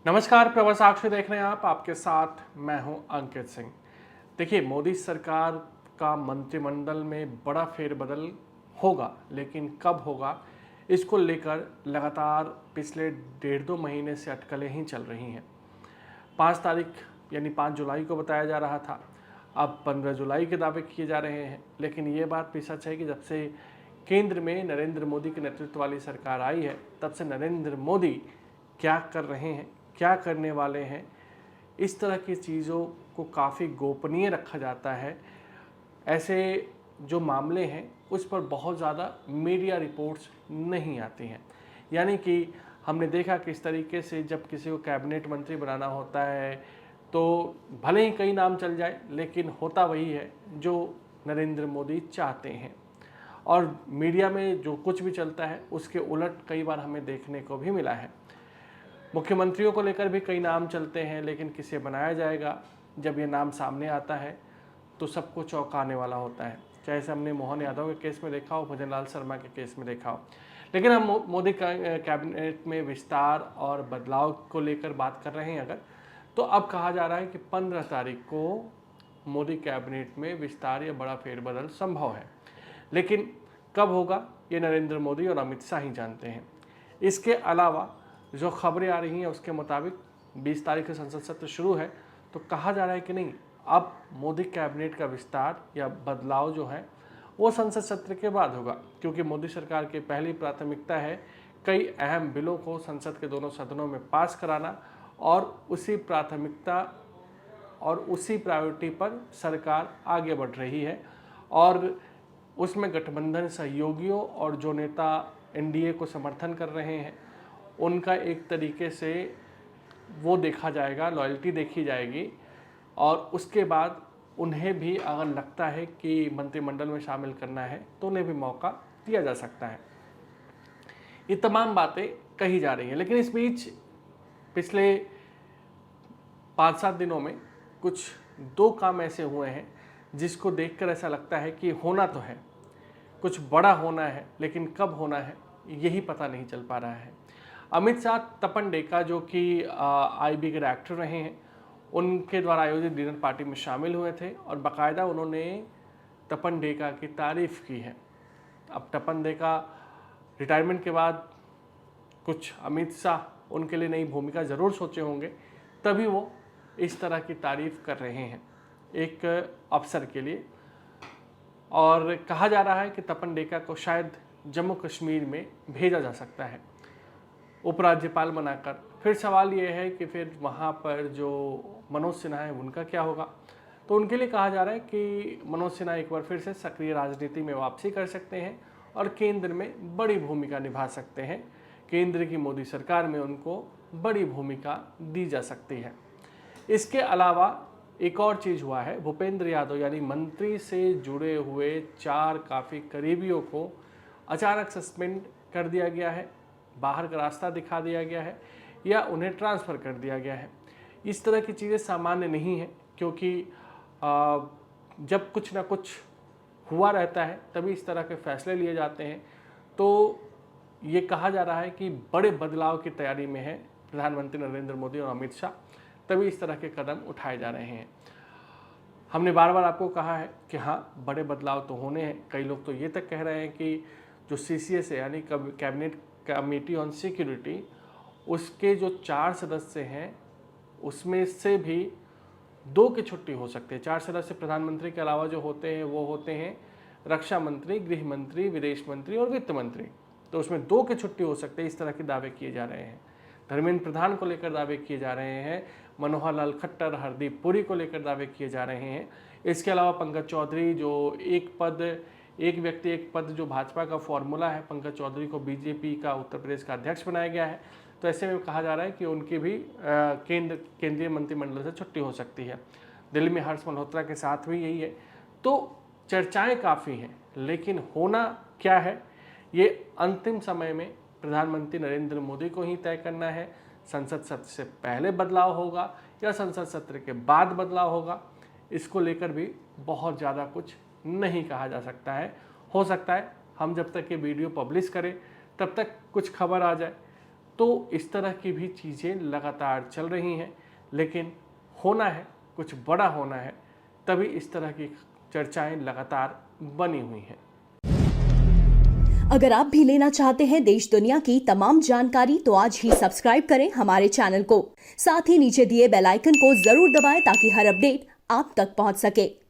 नमस्कार, प्रवर साक्षी देख रहे हैं आप। आपके साथ मैं हूं अंकित सिंह। देखिए, मोदी सरकार का मंत्रिमंडल में बड़ा फेरबदल होगा, लेकिन कब होगा इसको लेकर लगातार पिछले 1.5-2 महीने से अटकलें ही चल रही हैं। 5 तारीख यानी 5 जुलाई को बताया जा रहा था, अब 15 जुलाई के दावे किए जा रहे हैं। लेकिन ये बात भी सच है कि जब से केंद्र में नरेंद्र मोदी के नेतृत्व वाली सरकार आई है, तब से नरेंद्र मोदी क्या कर रहे हैं, क्या करने वाले हैं, इस तरह की चीज़ों को काफ़ी गोपनीय रखा जाता है। ऐसे जो मामले हैं उस पर बहुत ज़्यादा मीडिया रिपोर्ट्स नहीं आती हैं। यानी कि हमने देखा किस तरीके से जब किसी को कैबिनेट मंत्री बनाना होता है तो भले ही कई नाम चल जाए, लेकिन होता वही है जो नरेंद्र मोदी चाहते हैं। और मीडिया में जो कुछ भी चलता है उसके उलट कई बार हमें देखने को भी मिला है। मुख्यमंत्रियों को लेकर भी कई नाम चलते हैं, लेकिन किसे बनाया जाएगा, जब ये नाम सामने आता है तो सबको चौंकाने वाला होता है। चाहे से हमने मोहन यादव के केस में देखा हो, भजन लाल शर्मा के केस में देखा हो। लेकिन हम मोदी कैबिनेट में विस्तार और बदलाव को लेकर बात कर रहे हैं अगर, तो अब कहा जा रहा है कि 15 तारीख को मोदी कैबिनेट में विस्तार या बड़ा फेरबदल संभव है। लेकिन कब होगा ये नरेंद्र मोदी और अमित शाह ही जानते हैं। इसके अलावा जो खबरें आ रही हैं उसके मुताबिक 20 तारीख से संसद सत्र शुरू है, तो कहा जा रहा है कि नहीं, अब मोदी कैबिनेट का विस्तार या बदलाव जो है वो संसद सत्र के बाद होगा, क्योंकि मोदी सरकार की पहली प्राथमिकता है कई अहम बिलों को संसद के दोनों सदनों में पास कराना, और उसी प्राथमिकता और उसी प्रायोरिटी पर सरकार आगे बढ़ रही है। और उसमें गठबंधन सहयोगियों और जो नेता एनडीए को समर्थन कर रहे हैं उनका एक तरीके से वो देखा जाएगा, लॉयल्टी देखी जाएगी, और उसके बाद उन्हें भी अगर लगता है कि मंत्रिमंडल में शामिल करना है तो उन्हें भी मौका दिया जा सकता है। ये तमाम बातें कही जा रही हैं, लेकिन इस बीच पिछले 5-7 दिनों में कुछ 2 काम ऐसे हुए हैं जिसको देखकर ऐसा लगता है कि होना तो है, कुछ बड़ा होना है, लेकिन कब होना है यही पता नहीं चल पा रहा है। अमित शाह तपन डेका, जो कि आईबी के डायरेक्टर रहे हैं, उनके द्वारा आयोजित डिनर पार्टी में शामिल हुए थे और बाकायदा उन्होंने तपन डेका की तारीफ़ की है। अब तपन डेका रिटायरमेंट के बाद कुछ अमित शाह उनके लिए नई भूमिका ज़रूर सोचे होंगे, तभी वो इस तरह की तारीफ़ कर रहे हैं एक अफसर के लिए। और कहा जा रहा है कि तपन डेका को शायद जम्मू कश्मीर में भेजा जा सकता है उपराज्यपाल बनाकर। फिर सवाल ये है कि फिर वहाँ पर जो मनोज सिन्हा है उनका क्या होगा। तो उनके लिए कहा जा रहा है कि मनोज सिन्हा एक बार फिर से सक्रिय राजनीति में वापसी कर सकते हैं और केंद्र में बड़ी भूमिका निभा सकते हैं। केंद्र की मोदी सरकार में उनको बड़ी भूमिका दी जा सकती है। इसके अलावा एक और चीज़ हुआ है, भूपेंद्र यादव यानी मंत्री से जुड़े हुए 4 काफ़ी करीबियों को अचानक सस्पेंड कर दिया गया है, बाहर का रास्ता दिखा दिया गया है या उन्हें ट्रांसफ़र कर दिया गया है। इस तरह की चीज़ें सामान्य नहीं हैं, क्योंकि जब कुछ ना कुछ हुआ रहता है तभी इस तरह के फैसले लिए जाते हैं। तो ये कहा जा रहा है कि बड़े बदलाव की तैयारी में है प्रधानमंत्री नरेंद्र मोदी और अमित शाह, तभी इस तरह के कदम उठाए जा रहे हैं। हमने बार बार आपको कहा है कि हाँ, बड़े बदलाव तो होने हैं। कई लोग तो ये तक कह रहे हैं कि जो CCS है यानी कैबिनेट कमेटी ऑन सिक्योरिटी, उसके जो 4 सदस्य हैं उसमें से भी 2 की छुट्टी हो सकती है। 4 सदस्य प्रधानमंत्री के अलावा जो होते हैं वो होते हैं रक्षा मंत्री, गृह मंत्री, विदेश मंत्री और वित्त मंत्री। तो उसमें 2 की छुट्टी हो सकती है। इस तरह के दावे किए जा रहे हैं। धर्मेंद्र प्रधान को लेकर दावे किए जा रहे हैं, मनोहर लाल खट्टर, हरदीप पुरी को लेकर दावे किए जा रहे हैं। इसके अलावा पंकज चौधरी, जो एक व्यक्ति एक पद जो भाजपा का फॉर्मूला है, पंकज चौधरी को बीजेपी का उत्तर प्रदेश का अध्यक्ष बनाया गया है। तो ऐसे में कहा जा रहा है कि उनकी भी केंद्रीय मंत्रिमंडल से छुट्टी हो सकती है। दिल्ली में हर्ष मल्होत्रा के साथ भी यही है। तो चर्चाएं काफ़ी हैं, लेकिन होना क्या है ये अंतिम समय में प्रधानमंत्री नरेंद्र मोदी को ही तय करना है। संसद सत्र से पहले बदलाव होगा या संसद सत्र के बाद बदलाव होगा, इसको लेकर भी बहुत ज़्यादा कुछ नहीं कहा जा सकता है। हो सकता है हम जब तक ये वीडियो पब्लिश करें तब तक कुछ खबर आ जाए, तो इस तरह की भी चीज़ें लगातार चल रही हैं, लेकिन होना है, कुछ बड़ा होना है, तभी इस तरह की चर्चाएं लगातार बनी हुई हैं। अगर आप भी लेना चाहते हैं देश दुनिया की तमाम जानकारी तो आज ही सब्सक्राइब करें हमारे चैनल को। साथ ही नीचे दिए बेल आइकन को जरूर दबाएं ताकि हर अपडेट आप तक पहुंच सके।